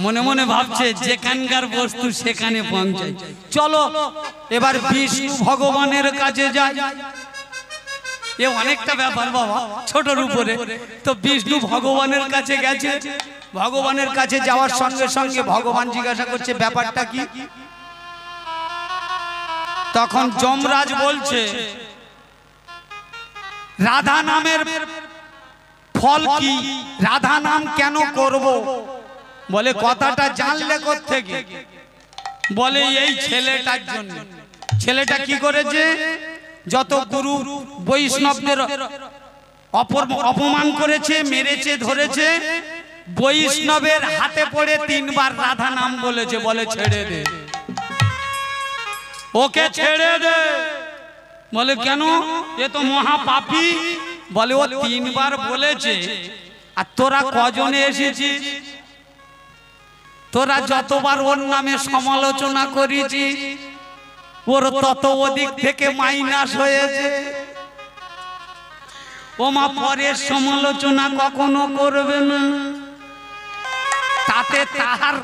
মনে মনে ভাবছে যেখানকার বস্তু সেখানে পৌঁছায়। চলো এবার বিষ্ণু ভগবানের কাছে যাই। এ অনেকটা ব্যাপার বাবা, ছোটর উপরে। তো বিষ্ণু ভগবানের কাছে গেছে। ভগবানের কাছে যাওয়ার সঙ্গে সঙ্গে ভগবান জিজ্ঞাসা করছে ব্যাপারটা কি? তখন যমরাজ বলছে রাধা নামের ফল কি, রাধা নাম কেন করব? বলে কথাটা জানলে কোত্থেকে? বলে এই ছেলেটার জন্য। ছেলেটা কি করেছে? যত গুরু বৈষ্ণবদের অপমান করেছে, মেরেছে, ধরেছে, বৈষ্ণবের হাতে পড়ে 3 বার রাধা নাম বলেছে। বলে ছেড়ে দে, ওকে ছেড়ে দে। বলে কেন? এ তো মহাপাপী। বলে ও 3 বার বলেছে, আর তোরা কজনে এসেছিস? তোরা যতবার ওর নামে সমালোচনা করেছিস, ওর তত ওদিক থেকে মাইনাস হয়েছে। ও মা পরের সমালোচনা কখনো করবে না, তাতে তাহার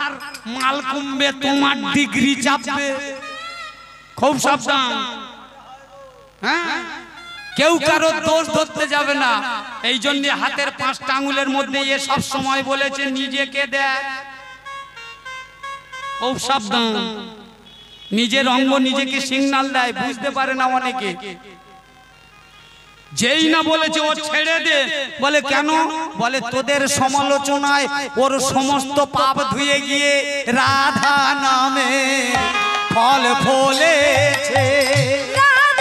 মাল কমবে, তোমার ডিগ্রি চাপবে। খুব সাবধান, হ্যাঁ, কেউ কারো দোষ ধরতে যাবে না। এই জন্য হাতের 5টা আঙুলের মধ্যে এ সব সময় বলেছে নিজেকে দেখ। খুব সাবধান, নিজের অঙ্গ নিজেকে সিগন্যাল দেয়, বুঝতে পারে না অনেকে। যেই না বলেছে ও ছেড়ে দে, বলে কেন? বলে তোদের সমালোচনায় ওর সমস্ত পাপ ধুয়ে গিয়ে রাধা নামে ফল ফলেছে।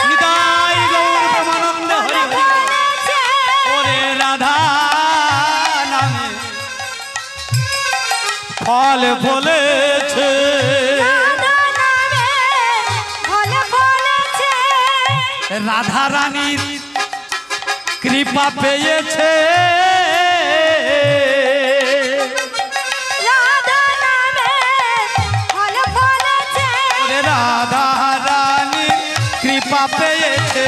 নিতাই গৌর প্রেমানন্দ হরি হরি। ওরে রাধা নামে ফল ফলেছে, রাধা রানীর কৃপা পেয়েছে, রাধা রানীর কৃপা পেয়েছে।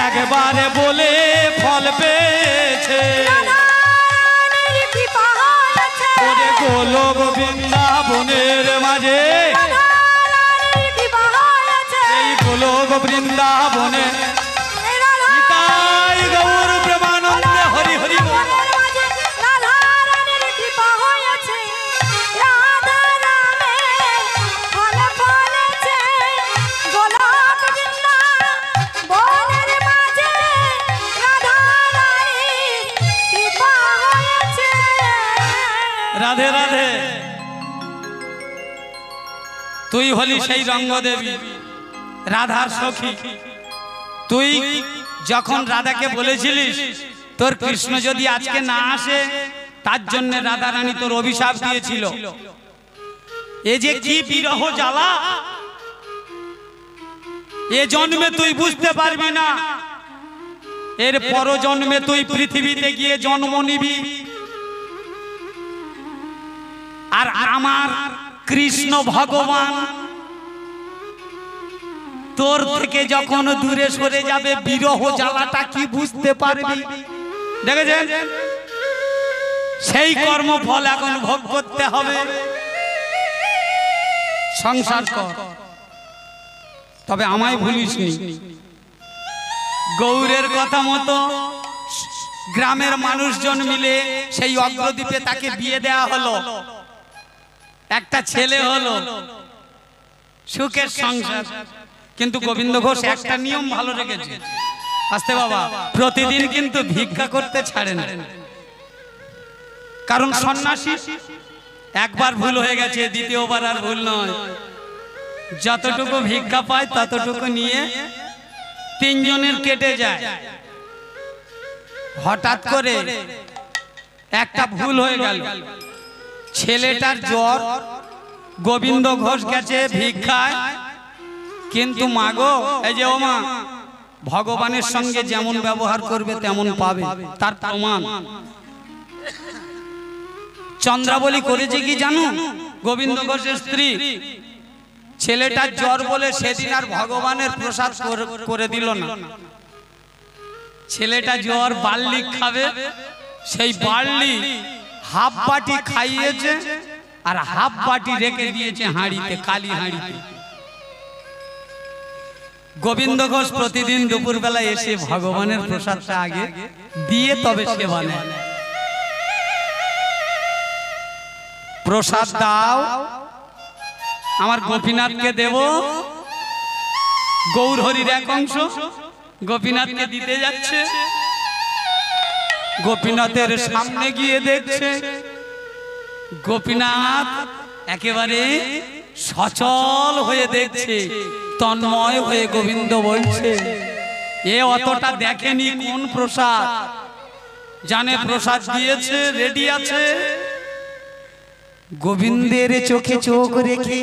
একবারে বলে ফল পেয়েছে, ওরে গোলক বৃন্দাবনের মাঝে, এই গোলক বৃন্দাবনে নিতাই গৌর প্রেমানন্দ হরি হরি। রাধে রাধে। তুই হলি সেই রঙ্গদেবী, রাধার সখী। তুই যখন রাধাকে বলেছিলিস তোর কৃষ্ণ যদি আজকে না আসে, তার জন্য রাধা রানী তোর অভিশাপ দিয়েছিল। এ যে কি বিরহ জ্বালা, এ জন্মে তুই বুঝতে পারবি না, এর পর জন্মে তুই পৃথিবীতে গিয়ে জন্ম নিবি। আর আমার কৃষ্ণ ভগবান তোর থেকে যখন দূরে সরে যাবে, বিরহ জ্বালাটা কি বুঝতে পারবি? দেখেছেন, সেই কর্মফল এখন ভোগ করতে হবে। সংসার কর, তবে আমায় ভুলিসনি। গৌরের কথা মতো গ্রামের মানুষজন মিলে সেই অগ্রদ্বীপে তাকে বিয়ে দেয়া হলো, একটা ছেলে হলো, সুখের সংসার। কিন্তু গোবিন্দ ঘোষ একটা নিয়ম ভালো রেখেছে, আস্তে বাবা, প্রতিদিন কিন্তু ভিক্ষা করতে ছাড়ে না। কারণ সন্ন্যাসী একবার ভুল হয়ে গেছে, দ্বিতীয়বার আর ভুল নয়। যতটুকু ভিক্ষা পায় ততটুকু নিয়ে 3 জনের কেটে যায়। হঠাৎ করে একটা ভুল হয়ে গেল, ছেলেটার জ্বর, গোবিন্দ ঘোষ গেছে ভিক্ষায়, কিন্তু মাগো, এই যে ও মা, ভগবানের সঙ্গে যেমন ব্যবহার করবে তেমন পাবে, তার প্রমাণ চন্দ্রাবলী করেছে কি জানো? গোবিন্দ ঘোষের স্ত্রী, ছেলেটার জ্বর বলে সেদিন আর ভগবানের প্রসাদ করে দিল না। ছেলেটা জ্বর বার্লি খাবে, সেই বার্লি হাফ বাটি খাইয়েছে আর হাফ বাটি রেখে দিয়েছে হাঁড়িতে, কালী হাঁড়িতে। গোবিন্দ ঘোষ প্রতিদিন দুপুরবেলা এসে ভগবানের প্রসাদটা আগে দিয়ে তবে সেবা নেয়। প্রসাদ দাও, আমার গোপীনাথকে দেব। গৌর হরির এক অংশ গোপীনাথকে দিতে যাচ্ছে, গোপীনাথের সামনে গিয়ে দেখছে গোপীনাথ একেবারে সচল হয়ে দেখছে, তন্ময় হয়ে। গোবিন্দ বলছে, এ অতটা দেখেনি কোন প্রসাদ, জানে প্রসাদ দিয়েছে, রেডি আছে। গোবিন্দের চোখে চোখ রেখে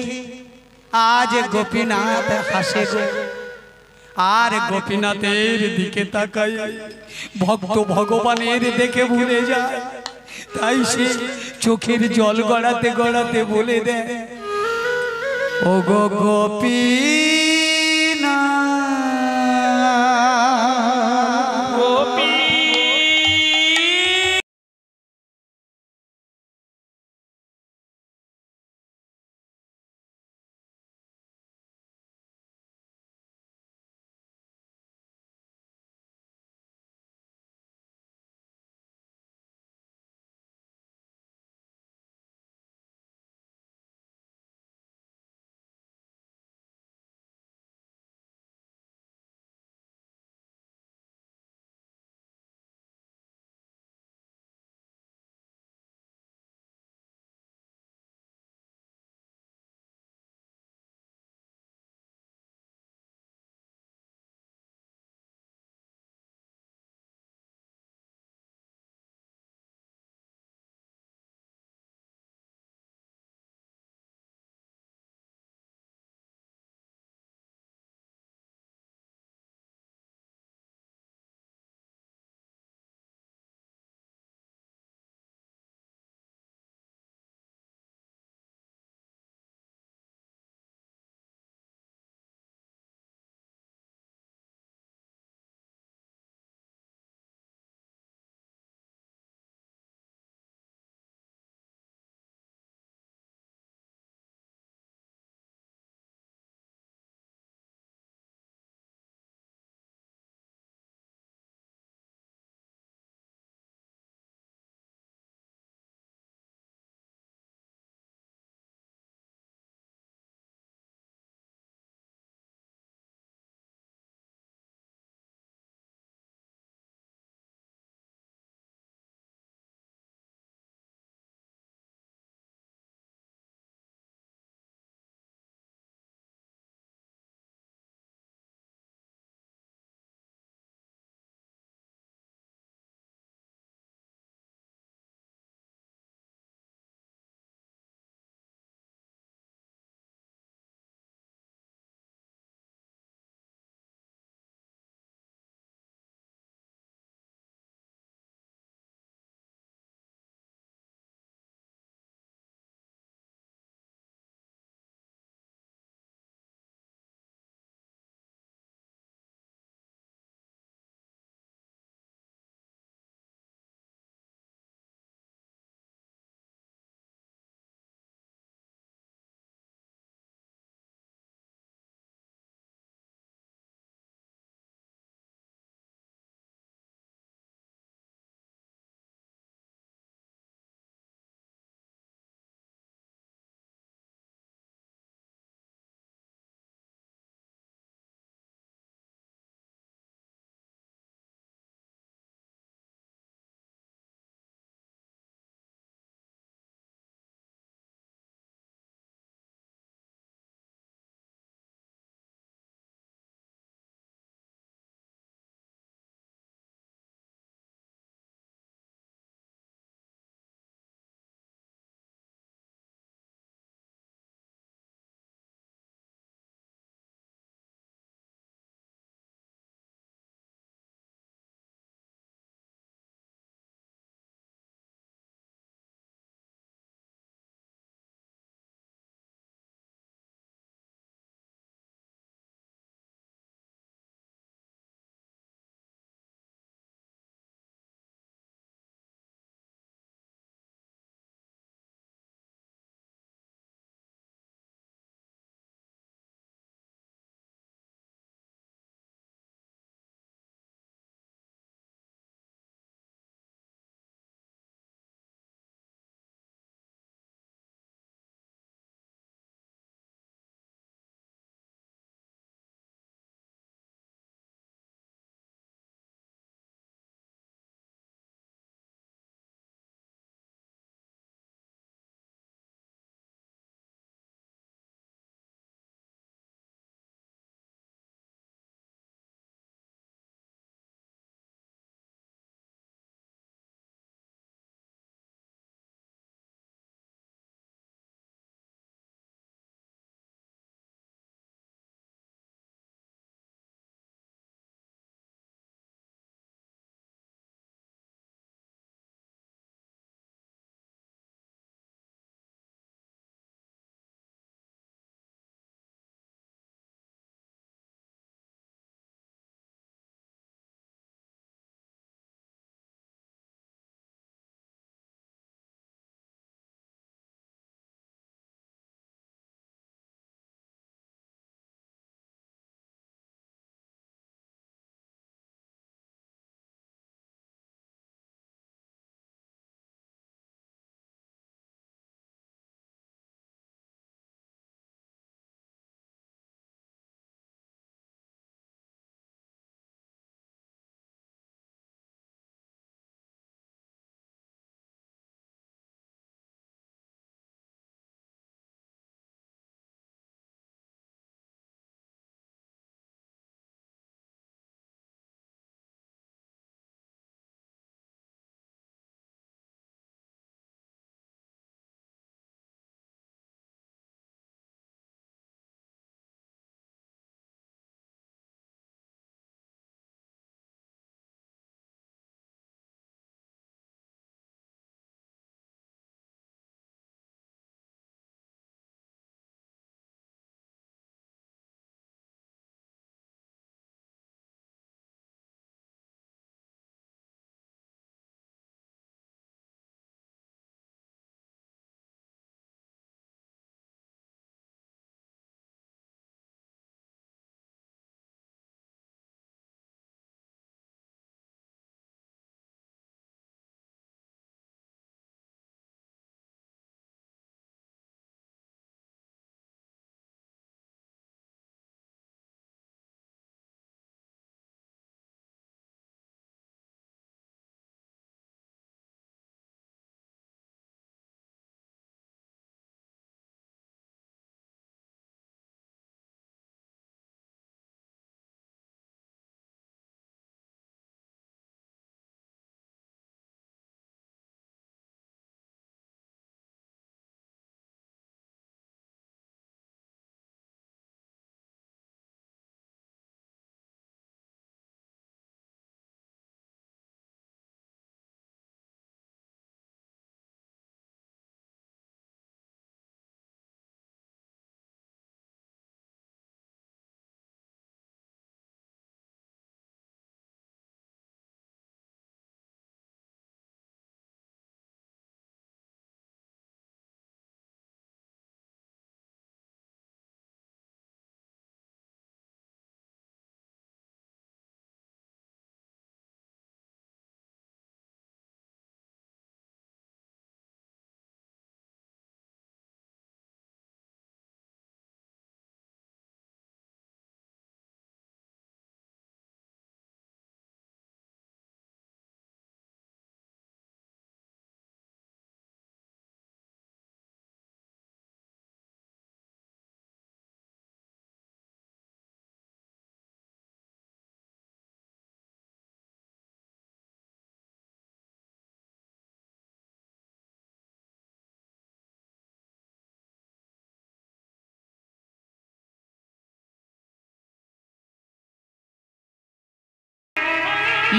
আজ গোপীনাথ হাসে গো, আর গোপীনাথের দিকে তাকায় ভক্ত ভগবানের দেখে ভুলে যায়। তাই সে চোখের জল গড়াতে গড়াতে বলে দেয়, ও গো গোপীনাথ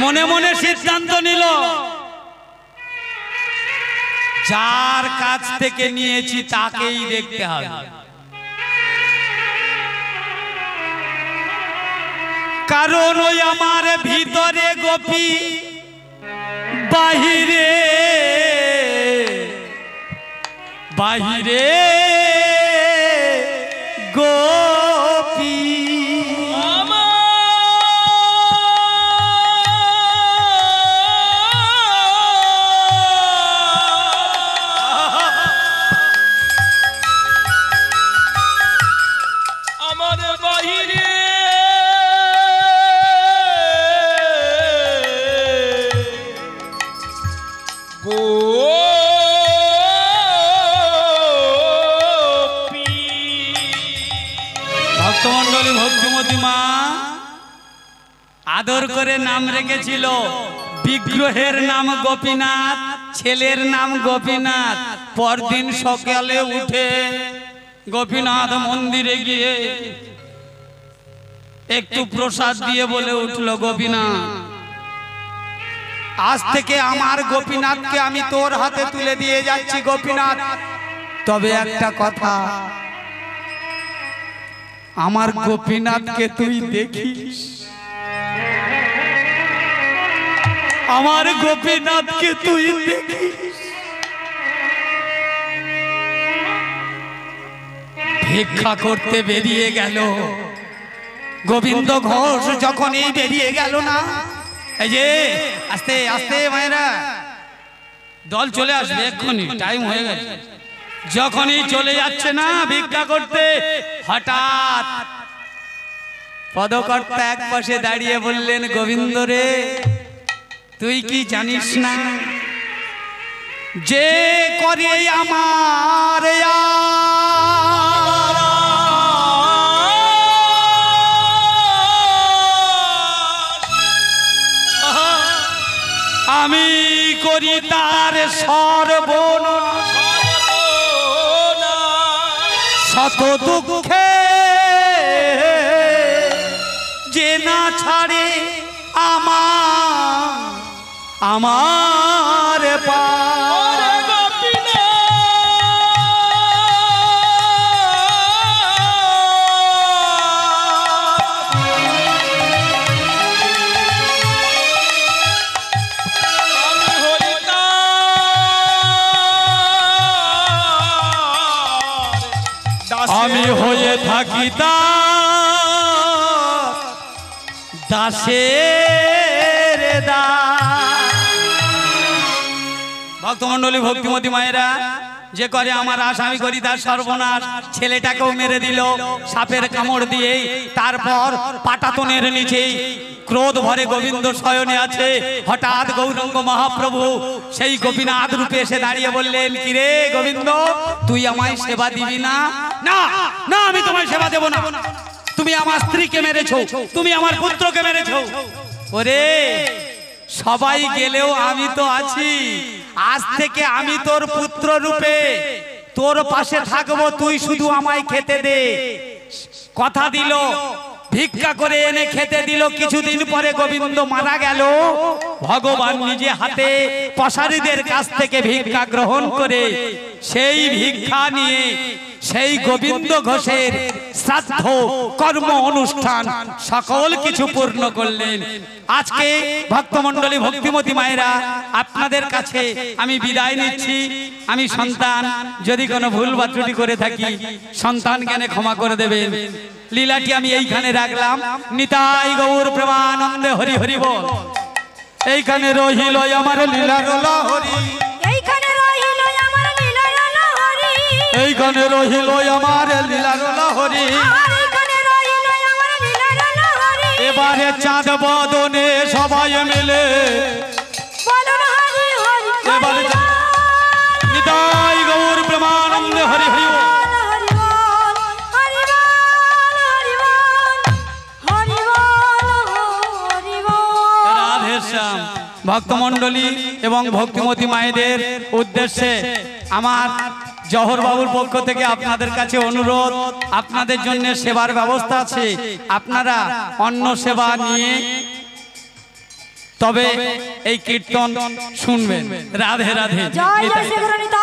মনে মনে সিদ্ধান্ত নিল, যার কাছ থেকে নিয়েছি তাকেই দেখতে হবে। কারণ ওই আমার ভিতরে গোপী, বাহিরে বাহিরে গোপী। আমার বাহিরে ভক্তমণ্ডলী, ভক্তিমতী মা আদর করে নাম রেখেছিল। বিগ্রহের নাম গোপীনাথ, ছেলের নাম গোপীনাথ। পরদিন সকালে উঠে গোপীনাথ মন্দিরে গিয়ে একটু প্রসাদ দিয়ে বলে উঠল, গোপীনাথ, আজ থেকে আমার গোপীনাথকে আমি তোর হাতে তুলে দিয়ে যাচ্ছি গোপীনাথ। তবে একটা কথা, আমার গোপীনাথকে তুই দেখিস, আমার গোপীনাথকে তুই দেখিস। ভিক্ষা করতে বেরিয়ে গেল গোবিন্দ ঘোষ। যখনই বেরিয়ে গেল না, এই যে আস্তে আস্তে মায়েরা, দল চলে আসবে এক্ষুনি, টাইম হয়ে গেছে। যখনই চলে যাচ্ছে না ভিক্ষা করতে, হঠাৎ পদকর্তা এক পাশে দাঁড়িয়ে বললেন, গোবিন্দ রে, তুই কি জানিস না যে করে আমার আমি করি তার সর্বনাশ, শত দুঃখে যে না ছাড়ে আমার পার। আমি হয়ে থাকি দাসের দাস। ভক্তমণ্ডলী, ভক্তিমতী মায়েরা, যে করে আমার আশ আমি করি তার সর্বনাশ। ছেলেটাকেও মেরে দিল সাপের কামড় দিয়ে। তারপর পাটাতনের নিচে ক্রোধ ভরে গোবিন্দ শয়নে আছে। হঠাৎ গৌরাঙ্গ মহাপ্রভু সেই গোপীনাথ রূপে এসে দাঁড়িয়ে বললেন, কিরে গোবিন্দ, তুই আমায় সেবা দিবি না? না না, আমি তোমায় সেবা দেব না। তুমি আমার স্ত্রীকে মেরেছো, তুমি আমার পুত্রকে মেরেছো। ওরে, সবাই গেলেও আমি তো আছি। আজ থেকে আমি তোর পুত্র রূপে তোর পাশে থাকবো, তুই শুধু আমায় খেতে দে। কথা দিল, ভিক্ষা করে এনে খেতে দিল। কিছুদিন পরে গোবিন্দ মারা গেল। ভগবান নিজে হাতে পশারীদের কাছ থেকে ভিক্ষা গ্রহণ করে সেই ভিক্ষা নিয়ে সেই গোবিন্দ ঘোষের শ্রাদ্ধ কর্ম অনুষ্ঠান সকল কিছু পূর্ণ করলেন। আজকে ভক্তমণ্ডলী, ভক্তিমতী মায়েরা, আপনাদের কাছে আমি বিদায় নিচ্ছি। আমি সন্তান, যদি কোনো ভুল বা ত্রুটি করে থাকি সন্তান জ্ঞানে ক্ষমা করে দেবেন। লীলাটি আমি এইখানে রাখলাম। নিতাই গৌর প্রেমানন্দে হরি হরি বল। এইখানে রহিল আমার লীলার লহরি, এইখানে রহিল আমার লীলার লহরি, এইখানে রহিল আমার লীলার লহরি। আর এইখানে রহিল আমার লীলার লহরি। এবারে চাঁদ বদনে সবাই মিলে বলুন হরি হরি এবারে হরি নিতাই গৌর প্রেমানন্দে হরি হরি বল। রাধেশ্যাম। ভক্তমণ্ডলী এবং ভক্তিমতী মায়েদের উদ্দেশ্যে আমার জহর বাবুর পক্ষ থেকে আপনাদের কাছে অনুরোধ, আপনাদের জন্য সেবার ব্যবস্থা আছে। আপনারা অন্ন সেবা নিয়ে তবে এই কীর্তন শুনবেন। রাধে রাধে। জয় জয় শ্রী গুরু নিতাই।